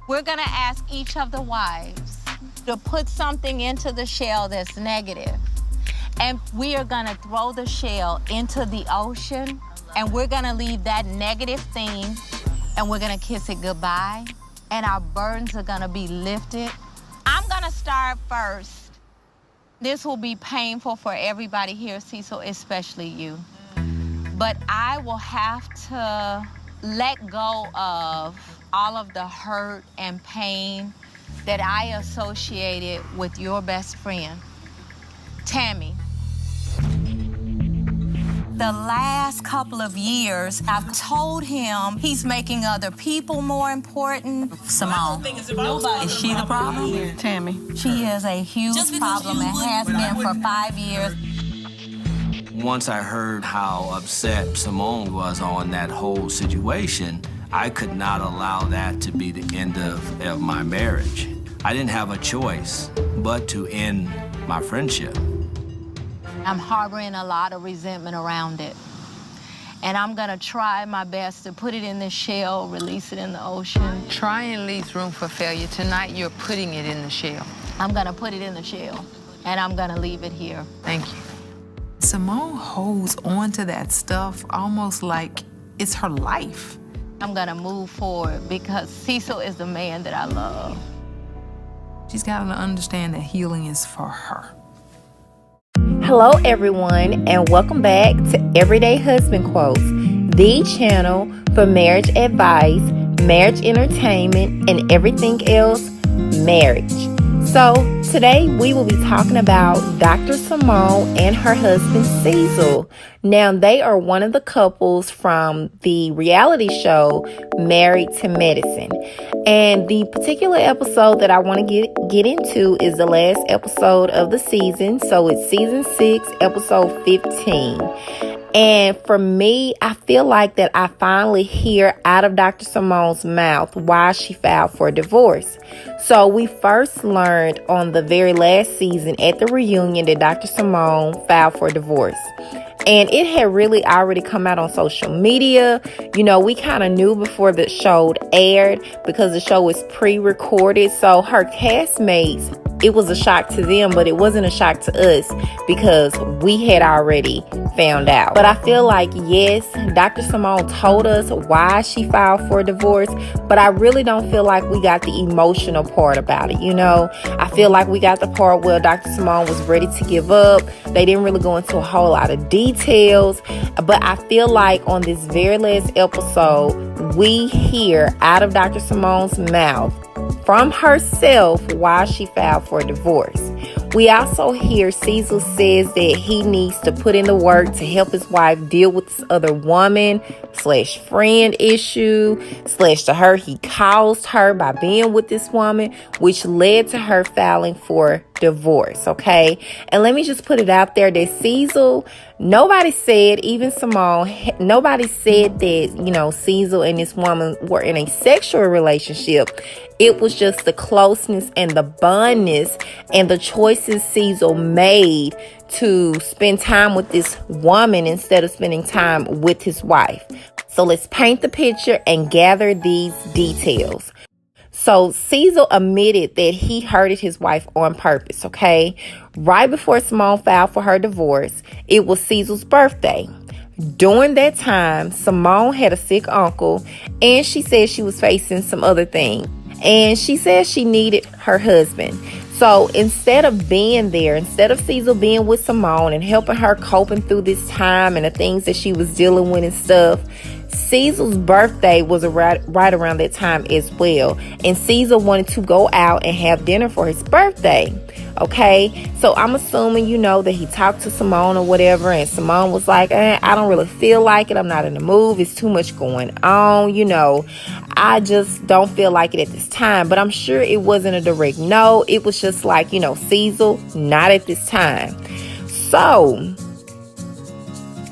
We're gonna ask each of the wives to put something into the shell that's negative. And we are gonna throw the shell into the ocean, and we're gonna leave that negative thing, and we're gonna kiss it goodbye, and our burdens are gonna be lifted. I'm gonna start first. This will be painful for everybody here, Cecil, especially you. But I will have to let go of all of the hurt and pain that I associated with your best friend, Tammy. The last couple of years, I've told him he's making other people more important. Simone, is she the problem? Yeah. Tammy. She is a huge problem and has been for 5 years. Once I heard how upset Simone was on that whole situation, I could not allow that to be the end of my marriage. I didn't have a choice but to end my friendship. I'm harboring a lot of resentment around it. And I'm gonna try my best to put it in the shell, release it in the ocean. Trying leaves room for failure. Tonight, you're putting it in the shell. I'm gonna put it in the shell, and I'm gonna leave it here. Thank you. Simone holds on to that stuff almost like it's her life. I'm gonna move forward because Cecil is the man that I love. She's got to understand that healing is for her. Hello everyone, and welcome back to Everyday Husband Quotes, the channel for marriage advice, marriage entertainment, and everything else marriage. So today we will be talking about Dr. Simone and her husband Cecil. Now they are one of the couples from the reality show Married to Medicine. And the particular episode that I want to get into is the last episode of the season. So it's season 6, episode 15. And for me, I feel like that I finally hear out of Dr. Simone's mouth why she filed for divorce. So we first learned on the very last season at the reunion that Dr. Simone filed for divorce. And it had really already come out on social media. You know, we kind of knew before the show aired because the show was pre-recorded. So her castmates, it was a shock to them, but it wasn't a shock to us because we had already found out. But I feel like, yes, Dr. Simone told us why she filed for divorce, but I really don't feel like we got the emotional part about it, you know? I feel like we got the part where Dr. Simone was ready to give up. They didn't really go into a whole lot of details, but I feel like on this very last episode, we hear out of Dr. Simone's mouth from herself why she filed for divorce. We also hear Cecil says that he needs to put in the work to help his wife deal with this other woman / friend issue / to her. He caused her by being with this woman, which led to her filing for divorce. Okay. And let me just put it out there that Cecil, nobody said, even Simone, nobody said that, you know, Cecil and this woman were in a sexual relationship. It was just the closeness and the bondness and the choices Cecil made to spend time with this woman instead of spending time with his wife. So let's paint the picture and gather these details. So Cecil admitted that he hurted his wife on purpose, okay? Right before Simone filed for her divorce, it was Cecil's birthday. During that time, Simone had a sick uncle, and she said she was facing some other things. And she said she needed her husband. So instead of being there, instead of Cecil being with Simone and helping her coping through this time and the things that she was dealing with and stuff, Cecil's birthday was right around that time as well. And Cecil wanted to go out and have dinner for his birthday. Okay, so I'm assuming, you know, that he talked to Simone or whatever, and Simone was like, I don't really feel like it. I'm not in the mood. It's too much going on. You know, I just don't feel like it at this time. But I'm sure it wasn't a direct no. It was just like, you know, Cecil, not at this time. So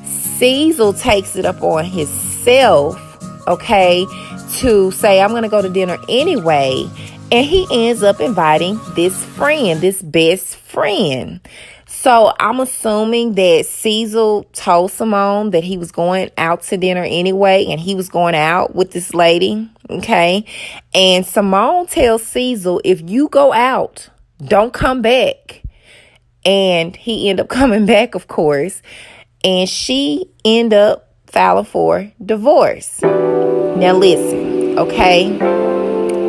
Cecil takes it up on himself, okay, to say, I'm going to go to dinner anyway. And he ends up inviting this friend, this best friend. So I'm assuming that Cecil told Simone that he was going out to dinner anyway, and he was going out with this lady, okay? And Simone tells Cecil, if you go out, don't come back. And he ended up coming back, of course. And she ended up filing for divorce. Now listen, okay?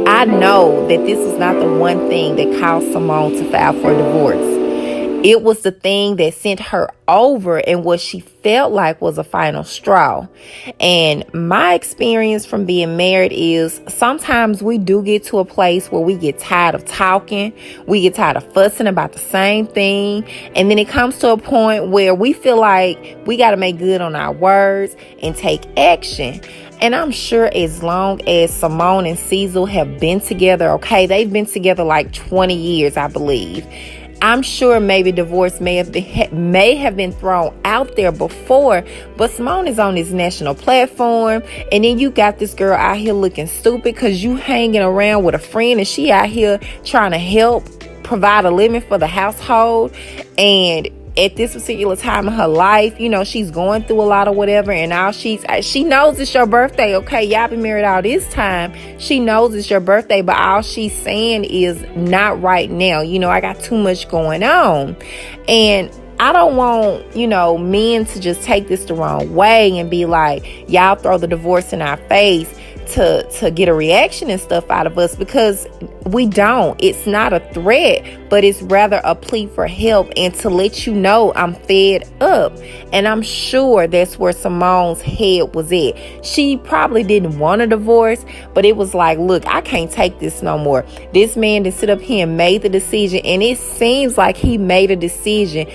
I know that this was not the one thing that caused Simone to file for divorce. It was the thing that sent her over and what she felt like was a final straw. And my experience from being married is sometimes we do get to a place where we get tired of talking. We get tired of fussing about the same thing. And then it comes to a point where we feel like we got to make good on our words and take action. And I'm sure as long as Simone and Cecil have been together, okay, they've been together like 20 years, I believe. I'm sure maybe divorce may have been thrown out there before, but Simone is on this national platform, and then you got this girl out here looking stupid because you hanging around with a friend, and she out here trying to help provide a living for the household. And at this particular time in her life, you know, she's going through a lot of whatever, and now she knows it's your birthday, okay? Y'all been married all this time. She knows it's your birthday, but all she's saying is not right now. You know, I got too much going on. And I don't want, you know, men to just take this the wrong way and be like, y'all throw the divorce in our face to get a reaction and stuff out of us, because we don't. It's not a threat, but it's rather a plea for help and to let you know I'm fed up. And I'm sure that's where Simone's head was at. She probably didn't want a divorce, but it was like, look, I can't take this no more. This man did sit up here and made the decision, and it seems like he made a decision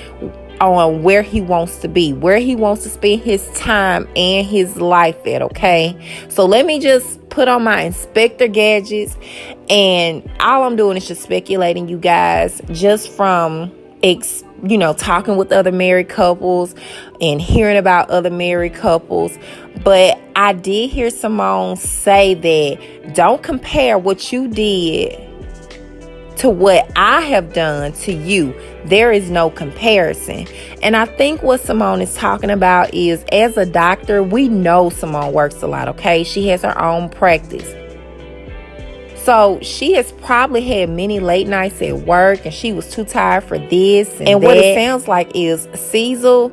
on where he wants to be, where he wants to spend his time and his life at, okay? So let me just put on my inspector gadgets, and all I'm doing is just speculating, you guys, just from talking with other married couples and hearing about other married couples. But I did hear Simone say that don't compare what you did to what I have done to you. There is no comparison. And I think what Simone is talking about is, as a doctor, we know Simone works a lot, okay? She has her own practice. So she has probably had many late nights at work, and she was too tired for this and what it sounds like is Cecil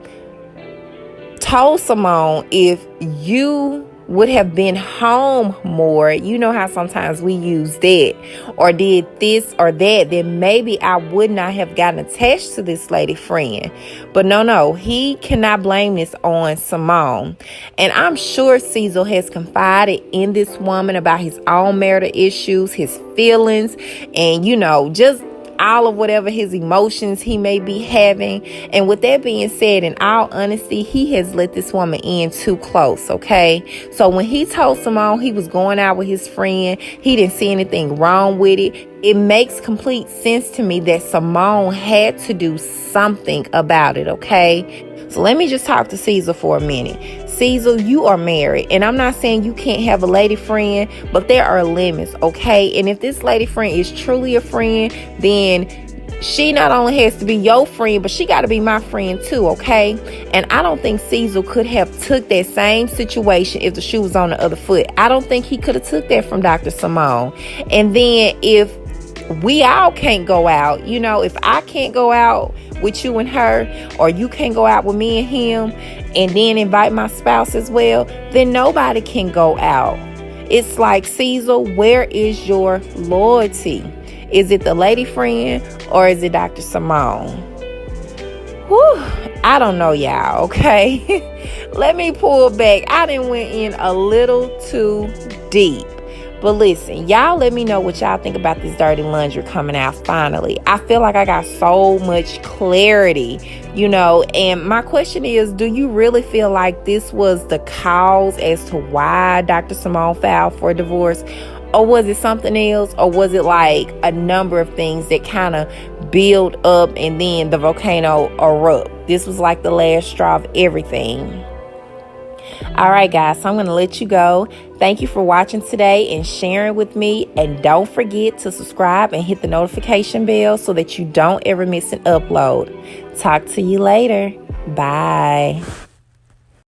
told Simone, if you would have been home more, you know how sometimes we use that, or did this or that, then maybe I would not have gotten attached to this lady friend. But no, he cannot blame this on Simone. And I'm sure Cecil has confided in this woman about his own marital issues, his feelings, and just all of whatever his emotions he may be having. And with that being said, in all honesty, he has let this woman in too close, okay? So when he told Simone he was going out with his friend, he didn't see anything wrong with it. It makes complete sense to me that Simone had to do something about it, okay? So let me just talk to Cecil for a minute. Cecil, you are married, and I'm not saying you can't have a lady friend, but there are limits, okay? And if this lady friend is truly a friend, then she not only has to be your friend, but she got to be my friend too, okay? And I don't think Cecil could have took that same situation if the shoe was on the other foot. I don't think he could have took that from Dr. Simone. And then if we all can't go out, if I can't go out with you and her, or you can't go out with me and him, and then invite my spouse as well, then nobody can go out. It's like, Cecil, where is your loyalty? Is it the lady friend, or is it Dr. Simone? Whew, I don't know, y'all, okay? Let me pull back. I done went in a little too deep. But listen, y'all let me know what y'all think about this dirty laundry coming out finally. I feel like I got so much clarity, and my question is, do you really feel like this was the cause as to why Dr. Simone filed for divorce? Or was it something else? Or was it like a number of things that kind of build up and then the volcano erupt? This was like the last straw of everything. All right, guys, so I'm going to let you go. Thank you for watching today and sharing with me. And don't forget to subscribe and hit the notification bell so that you don't ever miss an upload. Talk to you later. Bye.